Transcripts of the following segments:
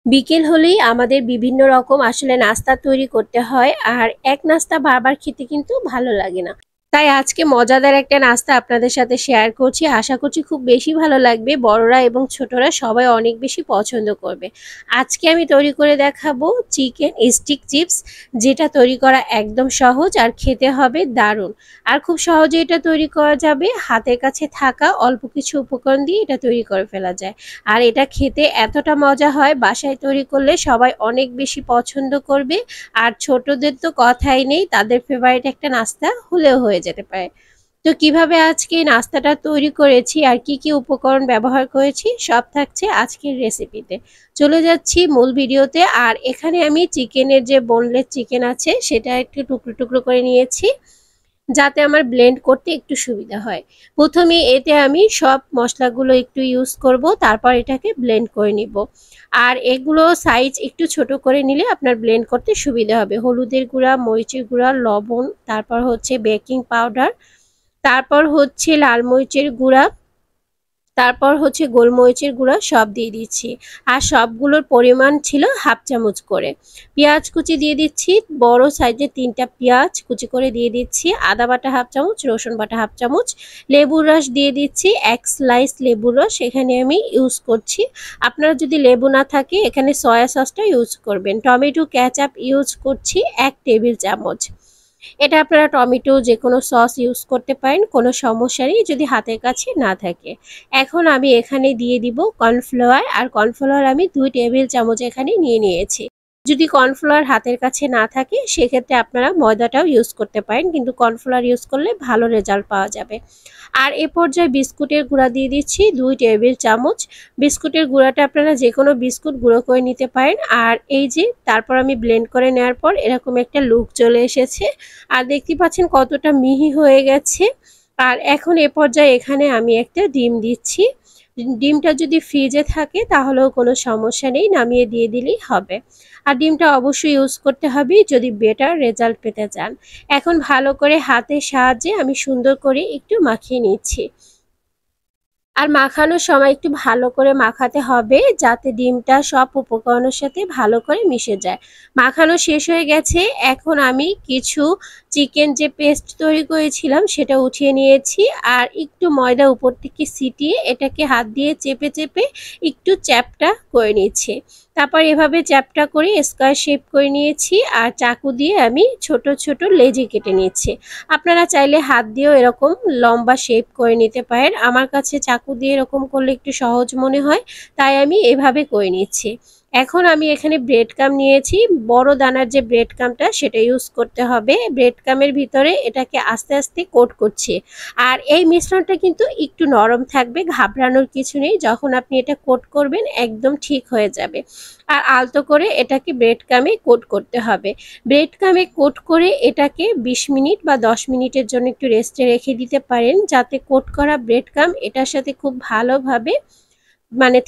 বিকেল হলেই আমাদের বিভিন্ন রকম আসলে নাস্তা তৈরি করতে হয়, আর এক নাস্তা বারবার খেতে কিন্তু ভালো লাগে না। তাই আজকে মজাদার একটা নাস্তা আপনাদের সাথে শেয়ার করছি, আশা করছি খুব বেশি ভালো লাগবে। বড়রা এবং ছোটরা সবাই অনেক বেশি পছন্দ করবে। আজকে আমি তৈরি করে দেখাবো চিকেন স্টিক চিপস, যেটা তৈরি করা একদম সহজ আর খেতে হবে দারুণ। আর খুব সহজে এটা তৈরি করা যাবে, হাতের কাছে থাকা অল্প কিছু উপকরণ দিয়ে এটা তৈরি করে ফেলা যায়। আর এটা খেতে এতটা মজা হয়, বাসায় তৈরি করলে সবাই অনেক বেশি পছন্দ করবে। আর ছোটদের তো কথাই নেই, তাদের ফেভারিট একটা নাস্তা হলেও হয়ে যেতে পারে। তো কিভাবে আজকে এই নাস্তাটা তৈরি করেছি আর কি কি উপকরণ ব্যবহার করেছি সব থাকছে আজকের রেসিপিতে। চলে যাচ্ছি মূল ভিডিওতে। আর এখানে আমি চিকেনের যে বোনলেস চিকেন আছে সেটা একটু টুকরো টুকরো করে নিয়েছি, যাতে আমার ব্লেন্ড করতে একটু সুবিধা হয়। প্রথমে এতে আমি সব মশলাগুলো একটু ইউজ করব, তারপর এটাকে ব্লেন্ড করে নিব। আর এগুলো সাইজ একটু ছোট করে নিলে আপনার ব্লেন্ড করতে সুবিধা হবে। হলুদের গুঁড়া, মরিচের গুঁড়া, লবণ, তারপর হচ্ছে বেকিং পাউডার, তারপর হচ্ছে লাল মরিচের গুঁড়া, তারপর হচ্ছে গোলমরিচের গুঁড়া সব দিয়ে দিচ্ছি। আর সবগুলোর পরিমাণ ছিল হাফ চামচ করে। পেঁয়াজ কুচি দিয়ে দিচ্ছি, বড় সাইজের 3টা পেঁয়াজ কুচি করে দিয়ে দিচ্ছি। আদা বাটা হাফ চামচ, রসুন বাটা হাফ চামচ, লেবুর রস দিয়ে দিচ্ছি, এক স্লাইস লেবুর রস এখানে আমি ইউজ করছি। আপনারা যদি লেবু না থাকে এখানে সয়া সসটা ইউজ করবেন। টমেটো কেচাপ ইউজ করছি 1 টেবিল চামচ। এটা আপনারা টমেটো যে কোনো সস ইউজ করতে পারেন, কোনো সমস্যা নেই যদি হাতের কাছে না থাকে। এখন আমি এখানে দিয়ে দিব কর্নফ্লাওয়ার। আর কর্নফ্লাওয়ার আমি 2 টেবিল চামচ এখানে নিয়ে নিয়েছি। যদি কর্নফ্লাওয়ার হাতের কাছে না থাকে সেক্ষেত্রে আপনারা ময়দাটাও ইউজ করতে পারেন, কিন্তু কর্নফ্লাওয়ার ইউজ করলে ভালো রেজাল্ট পাওয়া যাবে। আর এ পর্যায়ে বিস্কুটের গুঁড়া দিয়ে দিচ্ছি 2 টেবিল চামচ। বিস্কুটের গুঁড়াটা আপনারা যে কোনো বিস্কুট গুঁড়ো করে নিতে পারেন। আর এই যে তারপর আমি ব্লেন্ড করে নেওয়ার পর এরকম একটা লুক চলে এসেছে। আর দেখতে পাচ্ছেন কতটা মিহি হয়ে গেছে। আর এখন এ পর্যায়ে এখানে আমি একটা ডিম দিচ্ছি। ডিমটা যদি ফ্রিজে থাকে তাহলেও কোনো সমস্যা নেই, নামিয়ে দিয়ে দিলেই হবে। আর ডিমটা অবশ্যই ইউজ করতে হবে যদি বেটার রেজাল্ট পেতে চান। এখন ভালো করে হাতের সাহায্যে আমি সুন্দর করে একটু মাখিয়ে নিচ্ছি। আর মাখানোর সময় একটু ভালো করে মাখাতে হবে, যাতে ডিমটা সব উপকরণের সাথে ভালো করে মিশে যায়। মাখানো শেষ হয়ে গেছে। এখন আমি কিছু চিকেন যে পেস্ট তৈরি করেছিলাম সেটা উঠিয়ে নিয়েছি। আর একটু ময়দা উপর থেকে ছিটিয়ে এটাকে হাত দিয়ে চেপে চেপে একটু চ্যাপটা করে নিচ্ছি। তারপর এভাবে চ্যাপটা করে স্কোয়ার শেপ করে নিয়েছি। আর চাকু দিয়ে আমি ছোট ছোট লেচি কেটে নিচ্ছি। আপনারা চাইলে হাত দিয়েও এরকম লম্বা শেপ করে নিতে পারেন। আমার কাছে চাকু দিয়ে এরকম করলে একটু সহজ মনে হয়, তাই আমি এভাবে করে নিচ্ছি। এখন আমি এখানে ব্রেড কাম নিয়েছি। বড় দানার যে ব্রেড কামটা সেটা ইউজ করতে হবে। ব্রেড কামের ভিতরে এটাকে আস্তে আস্তে কোট করছি। আর এই মিশ্রণটা কিন্তু একটু নরম থাকবে, ঘাবড়ানোর কিছু নেই। যখন আপনি এটা কোট করবেন একদম ঠিক হয়ে যাবে। আর আলতো করে এটাকে ব্রেড কামে কোট করতে হবে। ব্রেড কামে কোট করে এটাকে 20 মিনিট বা 10 মিনিটের জন্য একটু রেস্টে রেখে দিতে পারেন, যাতে কোট করা ব্রেড কাম এটার সাথে খুব ভালোভাবে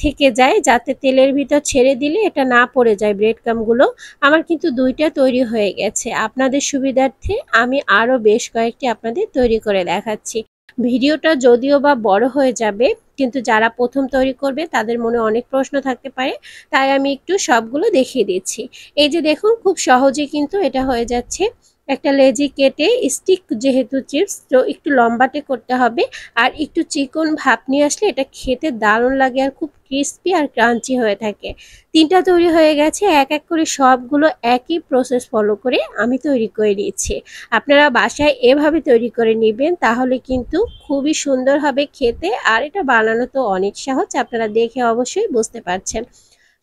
থেকে যায়, যাতে তেলের ভিতর ছেড়ে দিলে এটা না পড়ে যায় ব্রেড কামগুলো। আমার কিন্তু 2টা তৈরি হয়ে গেছে। আপনাদের সুবিধার্থে আমি আরও বেশ কয়েকটি আপনাদের তৈরি করে দেখাচ্ছি। ভিডিওটা যদিও বা বড় হয়ে যাবে, কিন্তু যারা প্রথম তৈরি করবে তাদের মনে অনেক প্রশ্ন থাকতে পারে, তাই আমি একটু সবগুলো দেখিয়ে দিচ্ছি। এই যে দেখুন, খুব সহজে কিন্তু এটা হয়ে যাচ্ছে। একটা লেজি কেটে স্টিক যেহেতু চিপস, তো একটু লম্বাটে করতে হবে। আর একটু চিকন ভাব নিয়ে আসলে এটা খেতে দারুণ লাগে আর খুব ক্রিস্পি আর ক্রাঞ্চি হয়ে থাকে। 3টা তৈরি হয়ে গেছে। এক এক করে সবগুলো একই প্রসেস ফলো করে আমি তৈরি করে নিয়েছি। আপনারা বাসায় এভাবে তৈরি করে নেবেন, তাহলে কিন্তু খুবই সুন্দর হবে খেতে। আর এটা বানানো তো অনেক সহজ, আপনারা দেখে অবশ্যই বুঝতে পারছেন।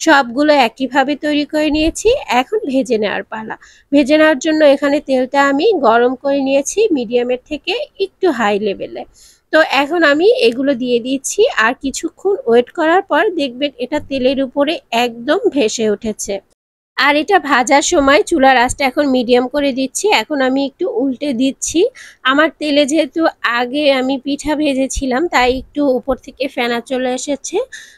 সবগুলো একইভাবে তৈরি করে নিয়েছি। এখন ভেজে নেওয়ার পালা। ভেজে নেওয়ার জন্য এখানে তেলটা আমি গরম করে নিয়েছি মিডিয়ামের থেকে একটু হাই লেভেলে। তো এখন আমি এগুলো দিয়ে দিচ্ছি। আর কিছুক্ষণ ওয়েট করার পর দেখবেন এটা তেলের উপরে একদম ভেসে উঠেছে। আর এটা ভাজার সময় চুলার আঁচটা এখন মিডিয়াম করে দিচ্ছি। এখন আমি একটু উল্টে দিচ্ছি। আমার তেলে যেহেতু আগে আমি পিঠা ভেজেছিলাম তাই একটু উপর থেকে ফেনা চলে এসেছে।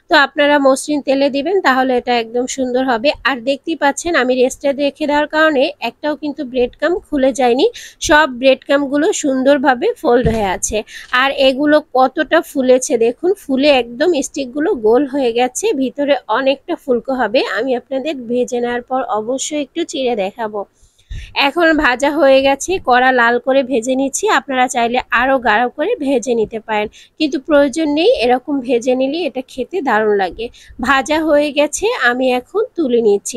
তো আপনারা মসৃণ তেলে দিবেন, তাহলে এটা একদম সুন্দর হবে। আর দেখতেই পাচ্ছেন আমি রেস্টে রেখে দেওয়ার কারণে একটাও কিন্তু ব্রেড ক্রাম্ব খুলে যায়নি, সব ব্রেড ক্রাম্বগুলো সুন্দরভাবে ফোল্ড হয়ে আছে। আর এগুলো কতটা ফুলেছে দেখুন, ফুলে একদম স্টিকগুলো গোল হয়ে গেছে, ভিতরে অনেকটা ফুলকো হবে। আমি আপনাদের ভেজে নেওয়ার পর অবশ্যই একটু চিড়ে দেখাবো। এখন ভাজা হয়ে গেছে, কড়া লাল করে ভেজে নিচ্ছি। আপনারা চাইলে আরও গাঢ় করে ভেজে নিতে পারেন, কিন্তু প্রয়োজন নেই, এরকম ভেজে নিলে এটা খেতে দারুণ লাগে। ভাজা হয়ে গেছে, আমি এখন তুলে নিচ্ছি।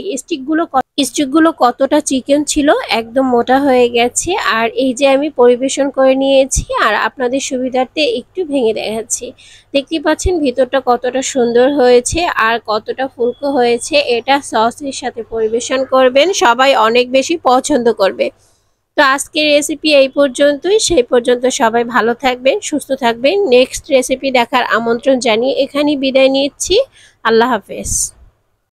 স্টিকগুলো কতটা চিকেন ছিল, একদম মোটা হয়ে গেছে। আর এই যে আমি পরিবেশন করে নিয়েছি, আর আপনাদের সুবিধার্থে একটু ভেঙে দেখাচ্ছি। দেখতে পাচ্ছেন ভিতরটা কতটা সুন্দর হয়েছে আর কতটা ফুলকো হয়েছে। এটা সসের সাথে পরিবেশন করবেন, সবাই অনেক বেশি পছন্দ করবে। তো আজকের রেসিপি এই পর্যন্তই। সেই পর্যন্ত সবাই ভালো থাকবেন, সুস্থ থাকবেন। নেক্সট রেসিপি দেখার আমন্ত্রণ জানিয়ে এখানেই বিদায় নিচ্ছি। আল্লাহ হাফেজ।